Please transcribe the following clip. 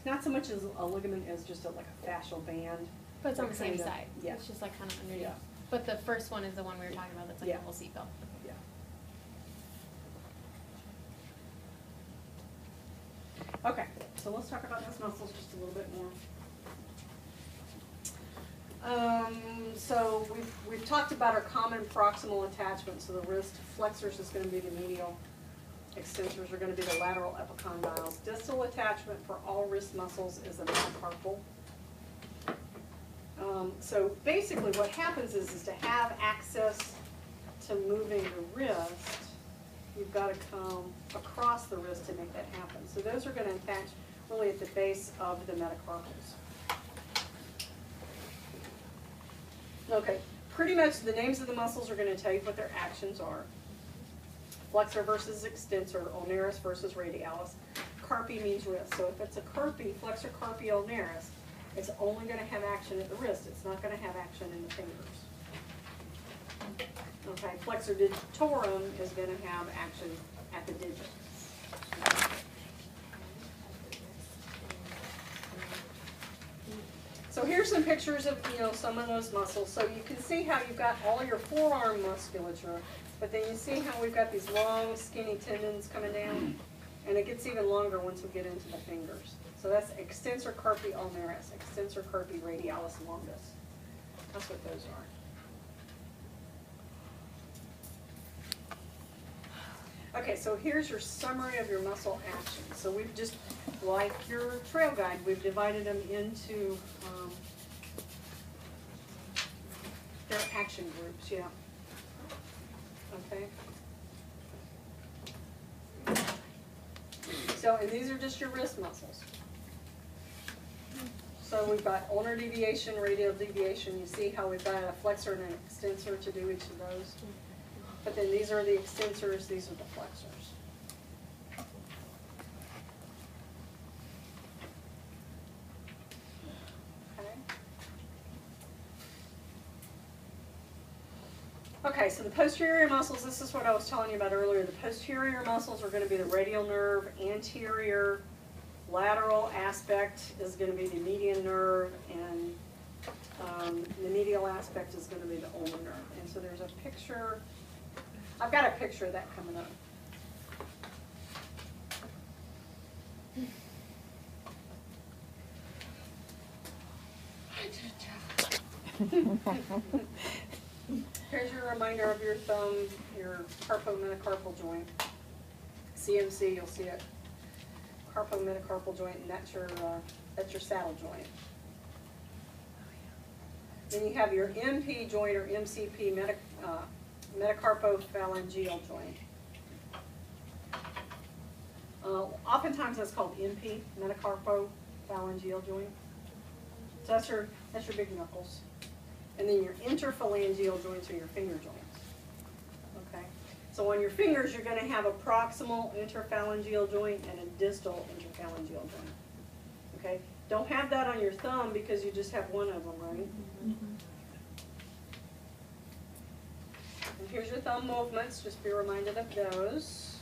not so much as a ligament as just like a fascial band. But it's on the Like same kinda- side. yeah. It's just like kind of underneath. Yeah. But the first one is the one we were talking about that's like Yeah. a whole seatbelt. Yeah. Okay, so let's talk about those muscles just a little bit more. So we've talked about our common proximal attachment. So the wrist flexors is going to be the medial, extensors are going to be the lateral epicondyles. Distal attachment for all wrist muscles is the metacarpal. So basically what happens is to have access to moving the wrist, you've got to come across the wrist to make that happen. So those are going to attach really at the base of the metacarpals. Okay, pretty much the names of the muscles are going to tell you what their actions are. Flexor versus extensor, ulnaris versus radialis. Carpi means wrist. So if it's a carpi, flexor carpi ulnaris, it's only going to have action at the wrist. It's not going to have action in the fingers. Okay, flexor digitorum is going to have action at the digits. So here's some pictures of, some of those muscles. So you can see how you've got all your forearm musculature, but then you see how we've got these long, skinny tendons coming down, and it gets even longer once we get into the fingers. So that's extensor carpi ulnaris, extensor carpi radialis longus. That's what those are. Okay, so here's your summary of your muscle action. So we've just, like your trail guide, we've divided them into their action groups, yeah. Okay. So, and these are just your wrist muscles. So we've got ulnar deviation, radial deviation. You see how we've got a flexor and an extensor to do each of those. But then these are the extensors, these are the flexors. Okay, so the posterior muscles, this is what I was telling you about earlier. The posterior muscles are going to be the radial nerve, anterior, lateral aspect is going to be the median nerve, and the medial aspect is going to be the ulnar nerve. And so there's a picture, I've got a picture of that coming up. Here's your reminder of your thumb, your carpometacarpal joint. CMC, you'll see it. Carpometacarpal joint, and that's your saddle joint. Then you have your MP joint or MCP, metacarpophalangeal joint. Oftentimes that's called MP, metacarpophalangeal joint. So that's your big knuckles. And then your interphalangeal joints are your finger joints. Okay? So on your fingers, you're going to have a proximal interphalangeal joint and a distal interphalangeal joint. Okay? Don't have that on your thumb because you just have one of them, right? Mm-hmm. And here's your thumb movements. Just be reminded of those.